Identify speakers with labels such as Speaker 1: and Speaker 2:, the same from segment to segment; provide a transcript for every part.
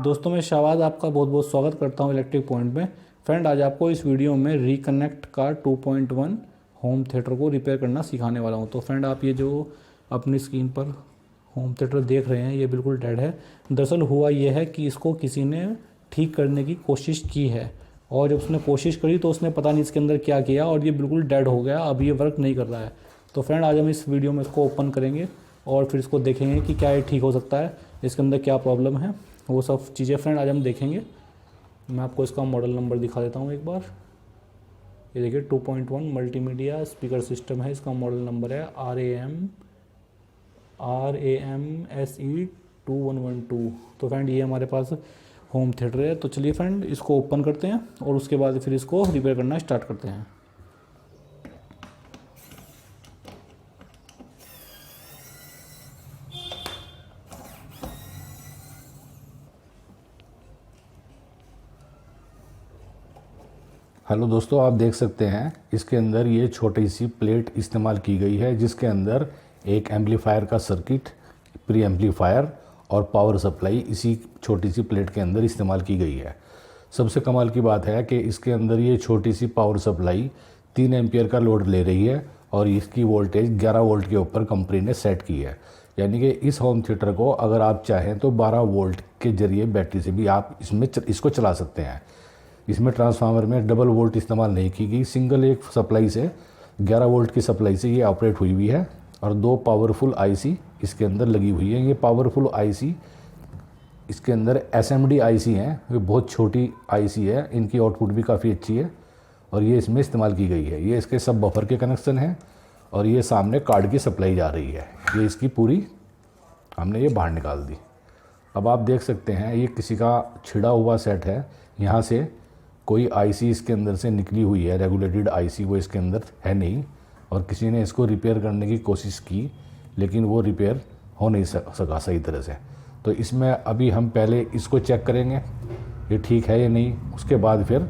Speaker 1: दोस्तों मैं शाहबाज आपका बहुत बहुत स्वागत करता हूं इलेक्ट्रिक पॉइंट में। फ्रेंड आज आपको इस वीडियो में रिकनेक्ट का 2.1 होम थिएटर को रिपेयर करना सिखाने वाला हूं। तो फ्रेंड आप ये जो अपनी स्क्रीन पर होम थिएटर देख रहे हैं ये बिल्कुल डेड है। दरअसल हुआ ये है कि इसको किसी ने ठीक करने की कोशिश की है और जब उसने कोशिश करी तो उसने पता नहीं इसके अंदर क्या किया और ये बिल्कुल डेड हो गया। अब ये वर्क नहीं कर रहा है। तो फ्रेंड आज हम इस वीडियो में इसको ओपन करेंगे और फिर इसको देखेंगे कि क्या ये ठीक हो सकता है, इसके अंदर क्या प्रॉब्लम है, वो सब चीज़ें फ्रेंड आज हम देखेंगे। मैं आपको इसका मॉडल नंबर दिखा देता हूँ एक बार। ये देखिए 2.1 मल्टीमीडिया स्पीकर सिस्टम है। इसका मॉडल नंबर है RAM SE2112। तो फ्रेंड ये हमारे पास होम थिएटर है। तो चलिए फ्रेंड इसको ओपन करते हैं और उसके बाद फिर इसको रिपेयर करना स्टार्ट करते हैं।
Speaker 2: हेलो दोस्तों, आप देख सकते हैं इसके अंदर ये छोटी सी प्लेट इस्तेमाल की गई है जिसके अंदर एक एम्पलीफायर का सर्किट, प्री एम्पलीफायर और पावर सप्लाई इसी छोटी सी प्लेट के अंदर इस्तेमाल की गई है। सबसे कमाल की बात है कि इसके अंदर ये छोटी सी पावर सप्लाई 3 एम्पियर का लोड ले रही है और इसकी वोल्टेज 11 वोल्ट के ऊपर कंपनी ने सेट की है। यानी कि इस होम थिएटर को अगर आप चाहें तो 12 वोल्ट के जरिए बैटरी से भी आप इसको चला सकते हैं। इसमें ट्रांसफार्मर में डबल वोल्ट इस्तेमाल नहीं की गई, सिंगल एक सप्लाई से 11 वोल्ट की सप्लाई से ये ऑपरेट हुई हुई है और 2 पावरफुल आईसी इसके अंदर लगी हुई है। ये पावरफुल आईसी इसके अंदर एसएमडी आईसी हैं, ये बहुत छोटी आईसी है, इनकी आउटपुट भी काफ़ी अच्छी है और ये इसमें इस्तेमाल की गई है। ये इसके सब बफर के कनेक्शन हैं और ये सामने कार्ड की सप्लाई जा रही है। ये इसकी पूरी हमने ये बाहर निकाल दी। अब आप देख सकते हैं ये किसी का छिड़ा हुआ सेट है। यहाँ से कोई आईसी इसके अंदर से निकली हुई है, रेगुलेटेड आईसी वो इसके अंदर है नहीं और किसी ने इसको रिपेयर करने की कोशिश की लेकिन वो रिपेयर हो नहीं सका सही तरह से। तो इसमें अभी हम पहले इसको चेक करेंगे ये ठीक है या नहीं, उसके बाद फिर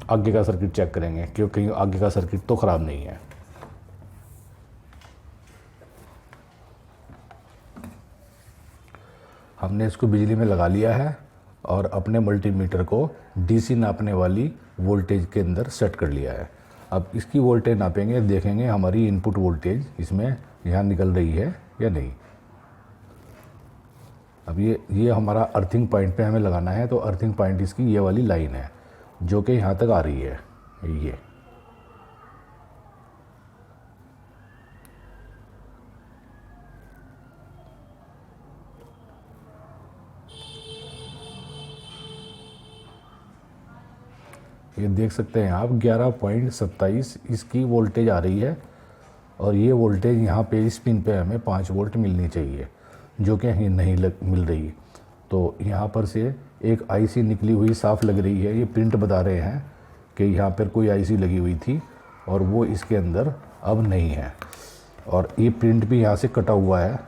Speaker 2: आगे का सर्किट चेक करेंगे क्योंकि आगे का सर्किट तो ख़राब नहीं है। हमने इसको बिजली में लगा लिया है और अपने मल्टीमीटर को डीसी नापने वाली वोल्टेज के अंदर सेट कर लिया है। अब इसकी वोल्टेज नापेंगे, देखेंगे हमारी इनपुट वोल्टेज इसमें यहाँ निकल रही है या नहीं। अब ये हमारा अर्थिंग पॉइंट पे हमें लगाना है। तो अर्थिंग पॉइंट इसकी ये वाली लाइन है जो कि यहाँ तक आ रही है। ये देख सकते हैं आप 11.27 इसकी वोल्टेज आ रही है और ये वोल्टेज यहाँ पे इस पिन पे हमें 5 वोल्ट मिलनी चाहिए जो कि नहीं मिल रही। तो यहाँ पर से एक आईसी निकली हुई साफ़ लग रही है। ये प्रिंट बता रहे हैं कि यहाँ पर कोई आईसी लगी हुई थी और वो इसके अंदर अब नहीं है। और ये प्रिंट भी यहाँ से कटा हुआ है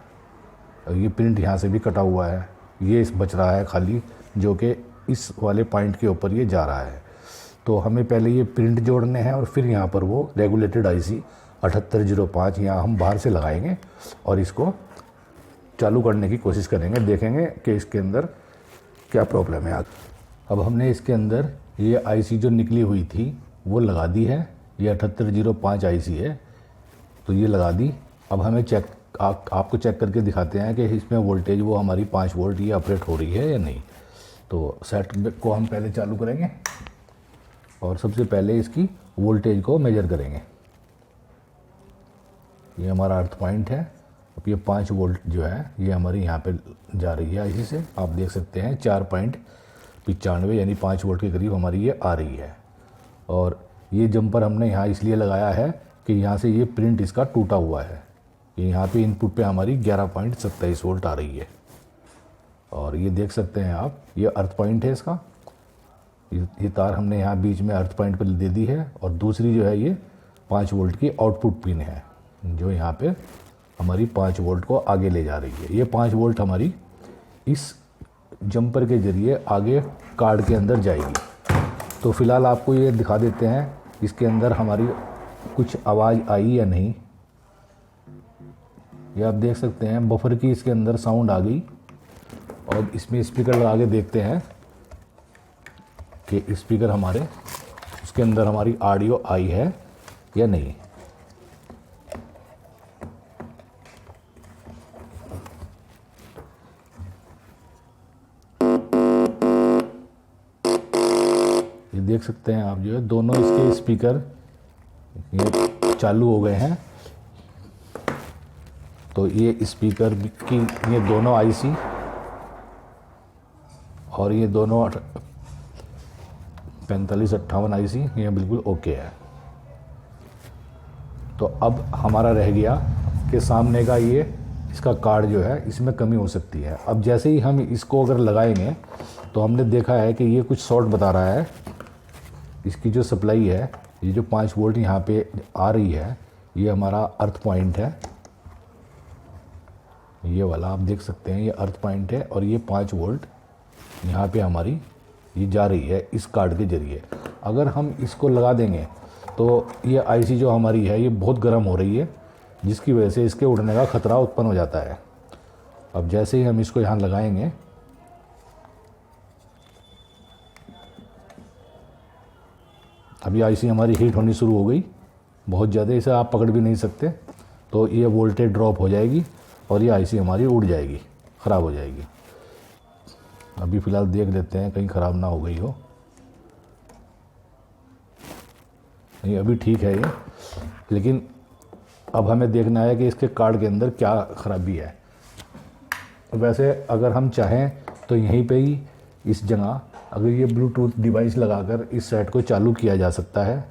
Speaker 2: और ये प्रिंट यहाँ से भी कटा हुआ है। ये बच रहा है खाली जो कि इस वाले पॉइंट के ऊपर ये जा रहा है। तो हमें पहले ये प्रिंट जोड़ने हैं और फिर यहाँ पर वो रेगुलेटेड आईसी 7805 यहाँ हम बाहर से लगाएंगे और इसको चालू करने की कोशिश करेंगे, देखेंगे कि इसके अंदर क्या प्रॉब्लम है। अब हमने इसके अंदर ये आईसी जो निकली हुई थी वो लगा दी है। ये 7805 आईसी है तो ये लगा दी। अब हमें आपको चेक करके दिखाते हैं कि इसमें वोल्टेज वो हमारी 5 वोल्ट ये ऑपरेट हो रही है या नहीं। तो सेट को हम पहले चालू करेंगे और सबसे पहले इसकी वोल्टेज को मेजर करेंगे। ये हमारा अर्थ पॉइंट है। अब ये 5 वोल्ट जो है ये हमारी यहाँ पे जा रही है इसी से। आप देख सकते हैं 4.95 यानी 5 वोल्ट के करीब हमारी ये आ रही है। और ये जंपर हमने यहाँ इसलिए लगाया है कि यहाँ से ये प्रिंट इसका टूटा हुआ है। ये यहाँ पे इनपुट पे हमारी 11.27 वोल्ट आ रही है और ये देख सकते हैं आप ये अर्थ पॉइंट है इसका। ये तार हमने यहाँ बीच में अर्थ पॉइंट पर दे दी है और दूसरी जो है ये 5 वोल्ट की आउटपुट पिन है जो यहाँ पे हमारी 5 वोल्ट को आगे ले जा रही है। ये 5 वोल्ट हमारी इस जंपर के ज़रिए आगे कार्ड के अंदर जाएगी। तो फिलहाल आपको ये दिखा देते हैं इसके अंदर हमारी कुछ आवाज़ आई या नहीं। ये आप देख सकते हैं बफर की इसके अंदर साउंड आ गई और इसमें स्पीकर लगा के देखते हैं कि स्पीकर हमारे उसके अंदर हमारी ऑडियो आई है या नहीं। ये देख सकते हैं आप, जो है दोनों इसके स्पीकर ये चालू हो गए हैं। तो ये स्पीकर की ये दोनों आईसी और ये दोनों 4558 आईसी ये बिल्कुल ओके है। तो अब हमारा रह गया कि सामने का ये इसका कार्ड जो है इसमें कमी हो सकती है। अब जैसे ही हम इसको अगर लगाएंगे तो हमने देखा है कि ये कुछ शॉर्ट बता रहा है। इसकी जो सप्लाई है, ये जो 5 वोल्ट यहाँ पे आ रही है, ये हमारा अर्थ पॉइंट है। ये वाला आप देख सकते हैं, ये अर्थ पॉइंट है और ये 5 वोल्ट यहाँ पे हमारी ये जा रही है इस कार्ड के ज़रिए। अगर हम इसको लगा देंगे तो ये आईसी जो हमारी है ये बहुत गर्म हो रही है, जिसकी वजह से इसके उड़ने का ख़तरा उत्पन्न हो जाता है। अब जैसे ही हम इसको यहाँ लगाएंगे, अभी आईसी हमारी हीट होनी शुरू हो गई बहुत ज़्यादा, इसे आप पकड़ भी नहीं सकते। तो ये वोल्टेज ड्रॉप हो जाएगी और ये आईसी हमारी उड़ जाएगी, ख़राब हो जाएगी। अभी फ़िलहाल देख लेते हैं कहीं ख़राब ना हो गई हो। नहीं, अभी ठीक है ये, लेकिन अब हमें देखना है कि इसके कार्ड के अंदर क्या ख़राबी है। वैसे अगर हम चाहें तो यहीं पे ही इस जगह अगर ये ब्लूटूथ डिवाइस लगाकर इस सेट को चालू किया जा सकता है।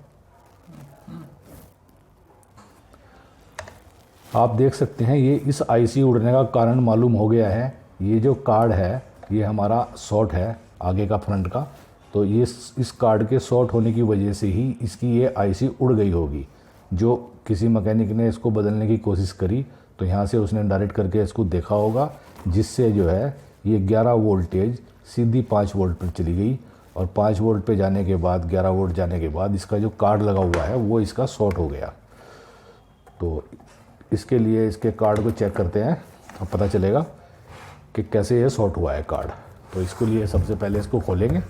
Speaker 2: आप देख सकते हैं ये इस आईसी उड़ने का कारण मालूम हो गया है। ये जो कार्ड है ये हमारा शॉर्ट है आगे का, फ्रंट का। तो ये इस कार्ड के शॉर्ट होने की वजह से ही इसकी ये आईसी उड़ गई होगी। जो किसी मैकेनिक ने इसको बदलने की कोशिश करी तो यहाँ से उसने डायरेक्ट करके इसको देखा होगा, जिससे जो है ये 11 वोल्टेज सीधी 5 वोल्ट पर चली गई और 5 वोल्ट पे जाने के बाद 11 वोल्ट जाने के बाद इसका जो कार्ड लगा हुआ है वो इसका शॉर्ट हो गया। तो इसके लिए इसके कार्ड को चेक करते हैं, अब पता चलेगा कि कैसे ये शॉर्ट हुआ है कार्ड। तो इसके लिए सबसे पहले इसको खोलेंगे।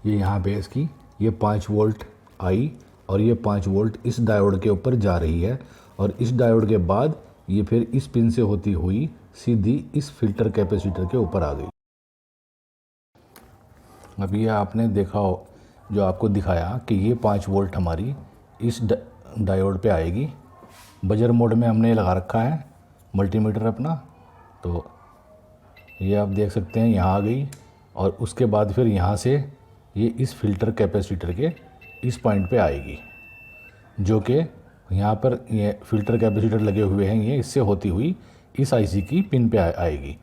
Speaker 2: ये यहाँ पे इसकी ये 5 वोल्ट आई और ये 5 वोल्ट इस डायोड के ऊपर जा रही है और इस डायोड के बाद ये फिर इस पिन से होती हुई सीधी इस फिल्टर कैपेसिटर के ऊपर आ गई। अब ये आपने देखा हो, जो आपको दिखाया कि ये 5 वोल्ट हमारी इस डायोड पे आएगी। बजर मोड में हमने लगा रखा है मल्टीमीटर अपना। तो ये आप देख सकते हैं यहाँ आ गई और उसके बाद फिर यहाँ से ये इस फिल्टर कैपेसिटर के इस पॉइंट पे आएगी, जो कि यहाँ पर ये फिल्टर कैपेसिटर लगे हुए हैं, ये इससे होती हुई इस आईसी की पिन पे आएगी।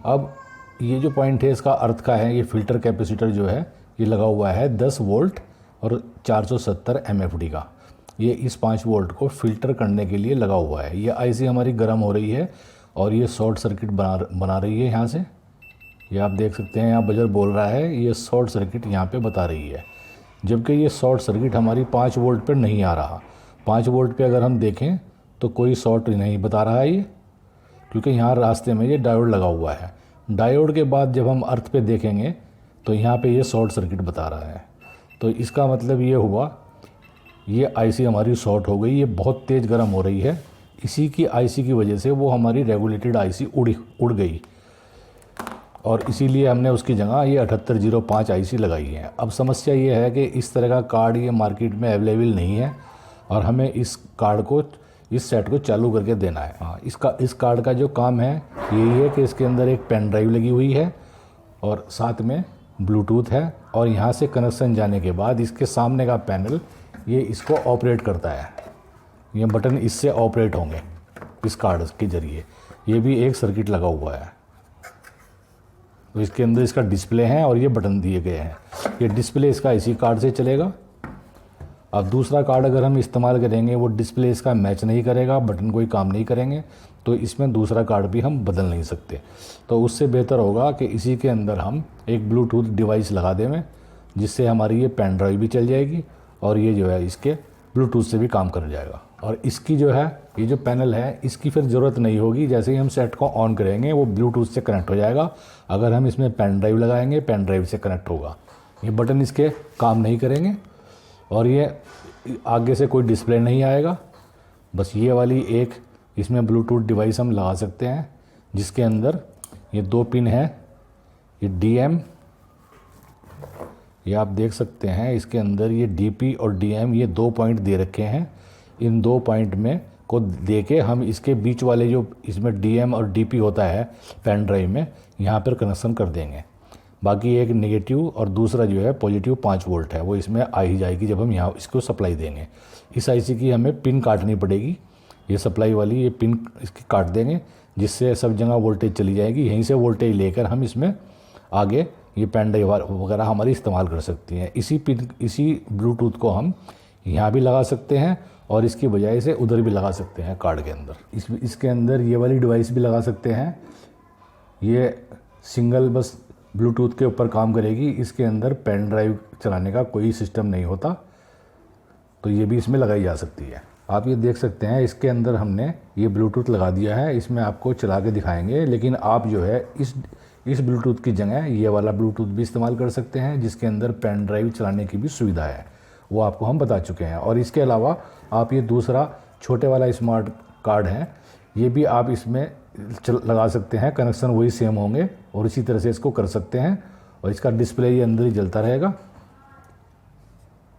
Speaker 2: अब ये जो पॉइंट है इसका अर्थ का है, ये फिल्टर कैपेसिटर जो है ये लगा हुआ है 10 वोल्ट और 470 एमएफडी का। ये इस 5 वोल्ट को फिल्टर करने के लिए लगा हुआ है। ये आईसी हमारी गर्म हो रही है और ये शॉर्ट सर्किट बना रही है यहाँ से। ये आप देख सकते हैं यहाँ बजर बोल रहा है, ये शॉर्ट सर्किट यहाँ पे बता रही है, जबकि ये शॉर्ट सर्किट हमारी 5 वोल्ट पर नहीं आ रहा। 5 वोल्ट पे अगर हम देखें तो कोई शॉर्ट नहीं बता रहा है ये, क्योंकि यहाँ रास्ते में ये डायोड लगा हुआ है। डायोड के बाद जब हम अर्थ पे देखेंगे तो यहाँ पे ये शॉर्ट सर्किट बता रहा है। तो इसका मतलब ये हुआ ये आईसी हमारी शॉर्ट हो गई, ये बहुत तेज़ गर्म हो रही है। इसी की आईसी की वजह से वो हमारी रेगुलेटेड आईसी उड़ गई और इसीलिए हमने उसकी जगह ये 7805 आईसी लगाई है। अब समस्या ये है कि इस तरह का कार्ड ये मार्केट में अवेलेबल नहीं है और हमें इस कार्ड को, इस सेट को चालू करके देना है। हाँ, इस कार्ड का जो काम है यही है कि इसके अंदर एक पेन ड्राइव लगी हुई है और साथ में ब्लूटूथ है और यहाँ से कनेक्शन जाने के बाद इसके सामने का पैनल ये इसको ऑपरेट करता है। ये बटन इससे ऑपरेट होंगे इस कार्ड के ज़रिए। ये भी एक सर्किट लगा हुआ है, तो इसके अंदर इसका डिस्प्ले है और ये बटन दिए गए हैं। ये डिस्प्ले इसका इसी कार्ड से चलेगा अब दूसरा कार्ड अगर हम इस्तेमाल करेंगे वो डिस्प्ले इसका मैच नहीं करेगा, बटन कोई काम नहीं करेंगे, तो इसमें दूसरा कार्ड भी हम बदल नहीं सकते। तो उससे बेहतर होगा कि इसी के अंदर हम एक ब्लूटूथ डिवाइस लगा दें, जिससे हमारी ये पेन ड्राइव भी चल जाएगी और ये जो है इसके ब्लूटूथ से भी काम कर जाएगा। और इसकी जो है ये जो पैनल है इसकी फिर ज़रूरत नहीं होगी, जैसे ही हम सेट को ऑन करेंगे वो ब्लूटूथ से कनेक्ट हो जाएगा। अगर हम इसमें पेन ड्राइव लगाएंगे पेन ड्राइव से कनेक्ट होगा। ये बटन इसके काम नहीं करेंगे और ये आगे से कोई डिस्प्ले नहीं आएगा। बस ये वाली एक इसमें ब्लूटूथ डिवाइस हम लगा सकते हैं, जिसके अंदर ये 2 पिन है, ये DM, ये आप देख सकते हैं इसके अंदर ये DP और DM ये 2 पॉइंट दे रखे हैं। इन 2 पॉइंट में को दे के हम इसके बीच वाले जो इसमें DM और DP होता है पेन ड्राइव में, यहाँ पर कनेक्शन कर देंगे। बाकी एक नेगेटिव और दूसरा जो है पॉजिटिव 5 वोल्ट है वो इसमें आ ही जाएगी जब हम यहाँ इसको सप्लाई देंगे। इस IC की हमें पिन काटनी पड़ेगी, ये सप्लाई वाली ये पिन इसकी काट देंगे, जिससे सब जगह वोल्टेज चली जाएगी। यहीं से वोल्टेज लेकर हम इसमें आगे ये पेन ड्राइव वगैरह हमारी इस्तेमाल कर सकती हैं। इसी ब्लूटूथ को हम यहाँ भी लगा सकते हैं और इसकी बजाय से उधर भी लगा सकते हैं कार्ड के अंदर। इसके अंदर ये वाली डिवाइस भी लगा सकते हैं। ये सिंगल बस ब्लूटूथ के ऊपर काम करेगी, इसके अंदर पेन ड्राइव चलाने का कोई सिस्टम नहीं होता, तो ये भी इसमें लगाई जा सकती है। आप ये देख सकते हैं इसके अंदर हमने ये ब्लूटूथ लगा दिया है, इसमें आपको चला के दिखाएंगे। लेकिन आप जो है इस ब्लूटूथ की जगह ये वाला ब्लूटूथ भी इस्तेमाल कर सकते हैं, जिसके अंदर पेन ड्राइव चलाने की भी सुविधा है, वो आपको हम बता चुके हैं। और इसके अलावा आप ये दूसरा छोटे वाला स्मार्ट कार्ड है, ये भी आप इसमें लगा सकते हैं, कनेक्शन वही सेम होंगे और इसी तरह से इसको कर सकते हैं। और इसका डिस्प्ले ये अंदर ही जलता रहेगा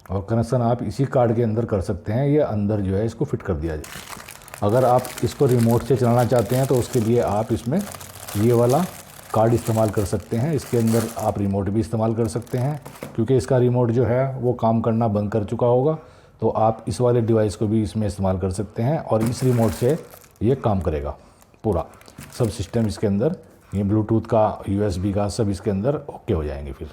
Speaker 2: और कनेक्शन आप इसी कार्ड के अंदर कर सकते हैं। ये अंदर जो है इसको फिट कर दिया जाए। अगर आप इसको रिमोट से चलाना चाहते हैं तो उसके लिए आप इसमें ये वाला कार्ड इस्तेमाल कर सकते हैं। इसके अंदर आप रिमोट भी इस्तेमाल कर सकते हैं, क्योंकि इसका रिमोट जो है वो काम करना बंद कर चुका होगा, तो आप इस वाले डिवाइस को भी इसमें इस्तेमाल कर सकते हैं और इस रिमोट से ये काम करेगा। पूरा सब सिस्टम इसके अंदर, ये ब्लूटूथ का USB का सब इसके अंदर ओके हो जाएंगे फिर।